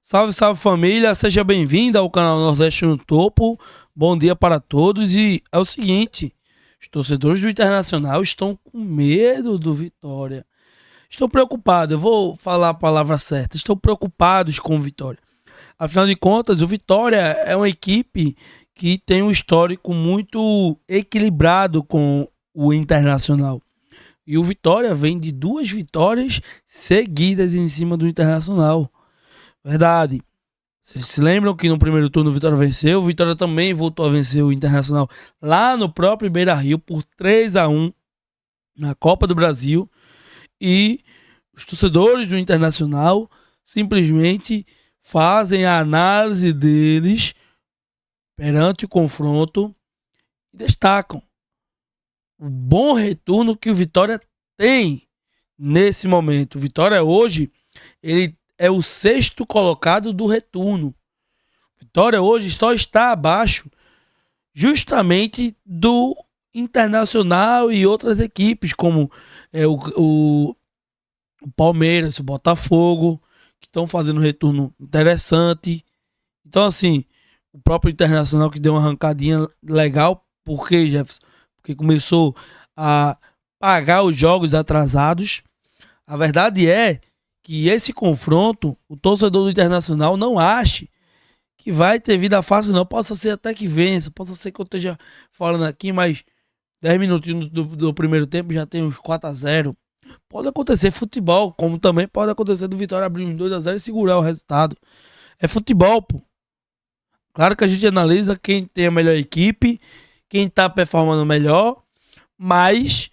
Salve, salve família, seja bem-vindo ao canal Nordeste no Topo. Bom dia para todos. E é o seguinte: os torcedores do Internacional estão com medo do Vitória. Estão preocupados, eu vou falar a palavra certa. Estão preocupados com o Vitória. Afinal de contas, o Vitória é uma equipe que tem um histórico muito equilibrado com o Internacional. E o Vitória vem de 2 vitórias seguidas em cima do Internacional. Verdade. Vocês se lembram que no primeiro turno o Vitória venceu? O Vitória também voltou a vencer o Internacional lá no próprio Beira-Rio por 3-1 na Copa do Brasil. E os torcedores do Internacional simplesmente fazem a análise deles perante o confronto e destacam o bom retorno que o Vitória tem nesse momento. O Vitória hoje, ele é o 6º colocado do retorno. Vitória hoje só está abaixo justamente do Internacional e outras equipes, como o Palmeiras, o Botafogo, que estão fazendo um retorno interessante. Então, assim, o próprio Internacional que deu uma arrancadinha legal, por quê, Jefferson? Porque começou a pagar os jogos atrasados. A verdade é que esse confronto, o torcedor do Internacional não ache que vai ter vida fácil, não. Possa ser até que vença, possa ser que eu esteja falando aqui, mas 10 minutinhos do primeiro tempo já tem uns 4-0. Pode acontecer futebol, como também pode acontecer do Vitória abrir uns 2-0 e segurar o resultado. É futebol, pô. Claro que a gente analisa quem tem a melhor equipe, quem tá performando melhor, mas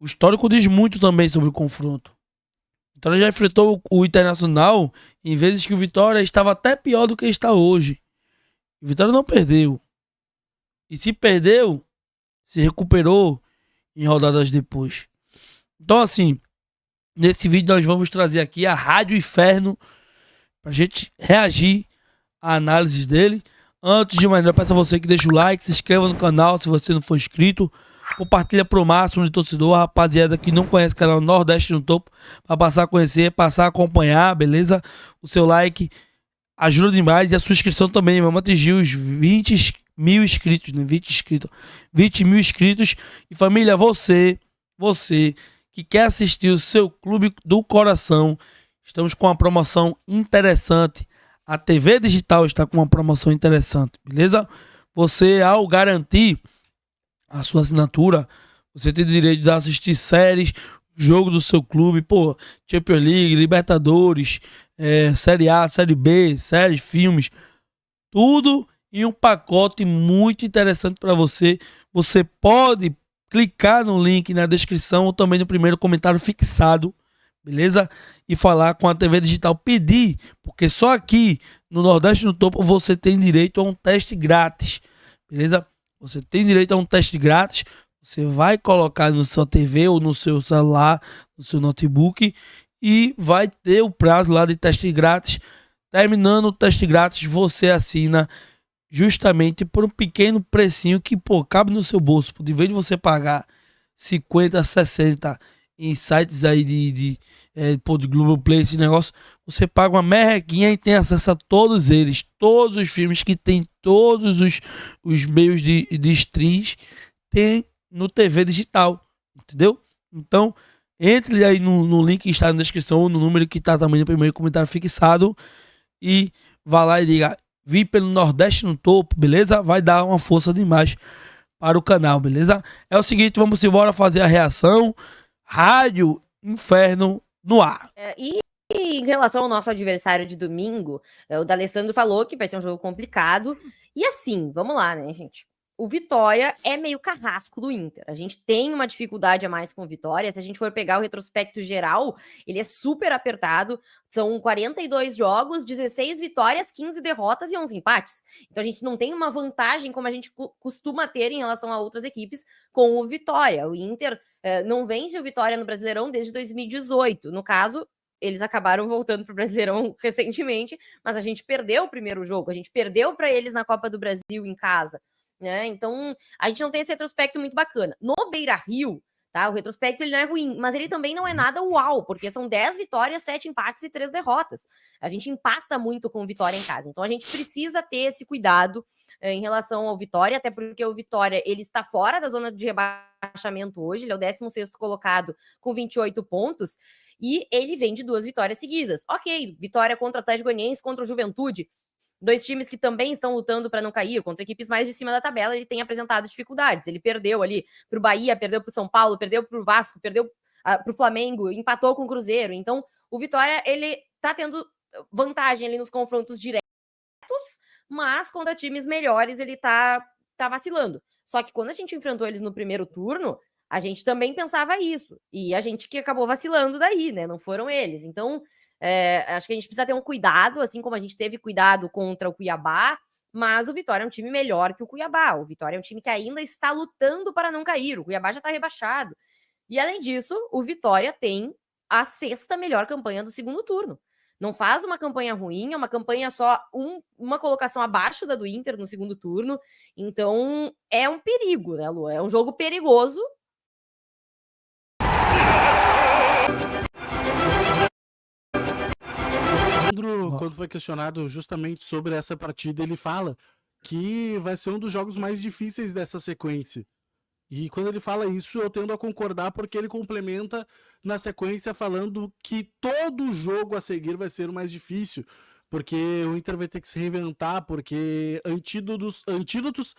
o histórico diz muito também sobre o confronto. Vitória já enfrentou o Internacional em vezes que o Vitória estava até pior do que está hoje. O Vitória não perdeu. E se perdeu, se recuperou em rodadas depois. Então, assim, nesse vídeo nós vamos trazer aqui a Rádio Inferno pra gente reagir à análise dele. Antes de mais nada, peço a você que deixe o like, se inscreva no canal se você não for inscrito. Compartilha pro máximo de torcedor, a rapaziada que não conhece o canal Nordeste no Topo, para passar a conhecer, passar a acompanhar, beleza? O seu like ajuda demais e a sua inscrição também. Vamos atingir os 20 mil inscritos, né? 20 mil inscritos. E família, você que quer assistir o seu clube do coração, estamos com uma promoção interessante. A TV Digital está com uma promoção interessante, beleza? Você, ao garantir a sua assinatura, você tem direito de assistir séries, jogo do seu clube, pô, Champions League, Libertadores, Série A, Série B, séries, filmes, tudo em um pacote muito interessante para você. Você pode clicar no link na descrição ou também no primeiro comentário fixado, beleza? E falar com a TV Digital, pedir, porque só aqui no Nordeste no Topo você tem direito a um teste grátis, beleza? Você tem direito a um teste grátis. Você vai colocar no seu TV ou no seu celular, no seu notebook, e vai ter o prazo lá de teste grátis. Terminando o teste grátis, você assina justamente por um pequeno precinho que, pô, cabe no seu bolso. De vez de você pagar 50, 60 em sites aí de Globoplay, esse negócio, você paga uma merrequinha e tem acesso a todos eles, todos os filmes que tem, todos os meios de streams, tem no TV Digital, entendeu? Então, entre aí no link que está na descrição ou no número que está também no primeiro comentário fixado e vá lá e diga, vi pelo Nordeste no Topo, beleza? Vai dar uma força demais para o canal, beleza? É o seguinte, vamos embora fazer a reação. Rádio Inferno no ar. E em relação ao nosso adversário de domingo, o D'Alessandro falou que vai ser um jogo complicado. E assim, vamos lá, né, gente? O Vitória é meio carrasco do Inter. A gente tem uma dificuldade a mais com o Vitória. Se a gente for pegar o retrospecto geral, ele é super apertado. São 42 jogos, 16 vitórias, 15 derrotas e 11 empates. Então a gente não tem uma vantagem como a gente costuma ter em relação a outras equipes com o Vitória. O Inter não vence o Vitória no Brasileirão desde 2018. No caso, eles acabaram voltando para o Brasileirão recentemente, mas a gente perdeu o primeiro jogo. A gente perdeu para eles na Copa do Brasil em casa. Né? Então, a gente não tem esse retrospecto muito bacana. No Beira-Rio, Tá? O retrospecto ele não é ruim, mas ele também não é nada uau, porque são 10 vitórias, 7 empates e 3 derrotas. A gente empata muito com o Vitória em casa. Então a gente precisa ter esse cuidado em relação ao Vitória, até porque o Vitória ele está fora da zona de rebaixamento hoje, ele é o 16º colocado com 28 pontos, e ele vem de 2 vitórias seguidas. Ok, vitória contra o Atlético Goianiense, contra o Juventude, 2 times que também estão lutando para não cair, contra equipes mais de cima da tabela, ele tem apresentado dificuldades. Ele perdeu ali para o Bahia, perdeu para o São Paulo, perdeu para o Vasco, perdeu para o Flamengo, empatou com o Cruzeiro. Então, o Vitória, ele tá tendo vantagem ali nos confrontos diretos, mas contra times melhores ele tá vacilando. Só que quando a gente enfrentou eles no primeiro turno, a gente também pensava isso. E a gente que acabou vacilando daí, né? Não foram eles. Então, acho que a gente precisa ter um cuidado, assim como a gente teve cuidado contra o Cuiabá, mas o Vitória é um time melhor que o Cuiabá. O Vitória é um time que ainda está lutando para não cair. O Cuiabá já está rebaixado. E além disso, o Vitória tem a 6ª melhor campanha do segundo turno. Não faz uma campanha ruim, é uma campanha só uma colocação abaixo da do Inter no segundo turno. Então, é um perigo, né, Lu? É um jogo perigoso. Quando foi questionado justamente sobre essa partida, ele fala que vai ser um dos jogos mais difíceis dessa sequência. E quando ele fala isso, eu tendo a concordar, porque ele complementa na sequência falando que todo jogo a seguir vai ser o mais difícil, porque o Inter vai ter que se reinventar, porque antídotos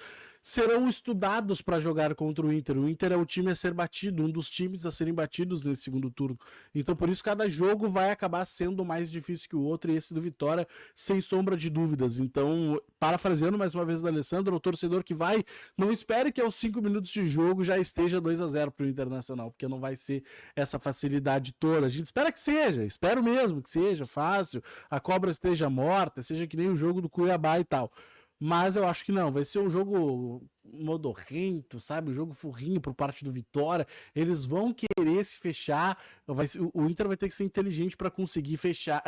serão estudados para jogar contra o Inter. O Inter é o time a ser batido, um dos times a serem batidos nesse segundo turno. Então, por isso, cada jogo vai acabar sendo mais difícil que o outro, e esse do Vitória, sem sombra de dúvidas. Então, parafraseando mais uma vez da Alessandro, o torcedor que vai, não espere que aos 5 minutos de jogo já esteja 2-0 para o Internacional, porque não vai ser essa facilidade toda. A gente espera que seja, espero mesmo que seja fácil, a cobra esteja morta, seja que nem o jogo do Cuiabá e tal. Mas eu acho que não, vai ser um jogo modorrento, sabe? Um jogo furrinho por parte do Vitória. Eles vão querer se fechar. O Inter vai ter que ser inteligente para conseguir fechar,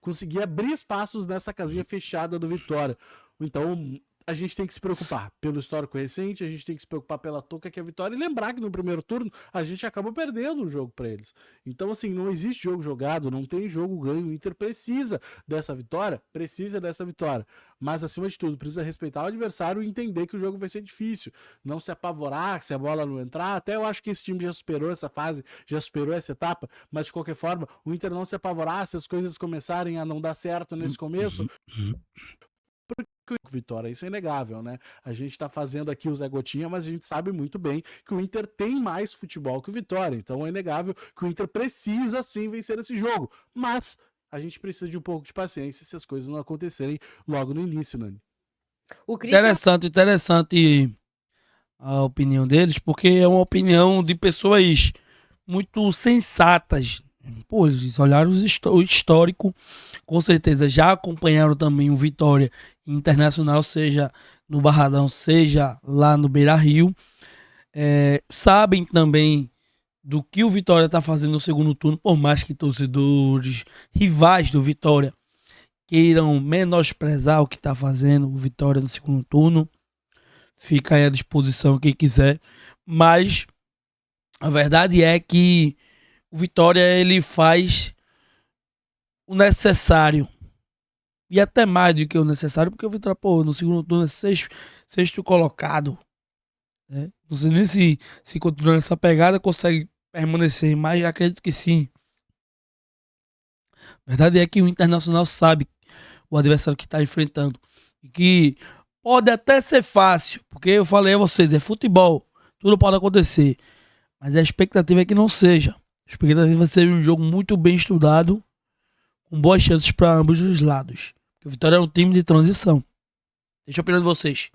conseguir abrir espaços nessa casinha fechada do Vitória. Então, a gente tem que se preocupar pelo histórico recente, a gente tem que se preocupar pela touca que é a Vitória, e lembrar que no primeiro turno a gente acabou perdendo o jogo para eles. Então, assim, não existe jogo jogado, não tem jogo ganho. O Inter precisa dessa vitória, mas acima de tudo, precisa respeitar o adversário e entender que o jogo vai ser difícil, não se apavorar se a bola não entrar. Até eu acho que esse time já superou essa fase, já superou essa etapa, mas de qualquer forma, o Inter não se apavorar se as coisas começarem a não dar certo nesse começo, Vitória, isso é inegável, né? A gente tá fazendo aqui o Zé Gotinha, mas a gente sabe muito bem que o Inter tem mais futebol que o Vitória, então é inegável que o Inter precisa sim vencer esse jogo, mas a gente precisa de um pouco de paciência se as coisas não acontecerem logo no início, Nani. Interessante a opinião deles, porque é uma opinião de pessoas muito sensatas. Pô, eles olharam o histórico, com certeza já acompanharam também o Vitória Internacional, seja no Barradão, seja lá no Beira-Rio. Sabem também do que o Vitória está fazendo no segundo turno, por mais que torcedores, rivais do Vitória, queiram menosprezar o que está fazendo o Vitória no segundo turno. Fica aí à disposição quem quiser, mas a verdade é que o Vitória ele faz o necessário e até mais do que o necessário, porque o Vitória, no segundo turno é sexto colocado, né? Não sei nem se continuar nessa pegada consegue permanecer, mas acredito que sim. A verdade é que o Internacional sabe o adversário que está enfrentando e que pode até ser fácil, porque eu falei a vocês, é futebol, tudo pode acontecer, mas a expectativa é que não seja. A expectativa vai ser um jogo muito bem estudado, com boas chances para ambos os lados. Porque o Vitória é um time de transição. Deixa eu opinar de vocês.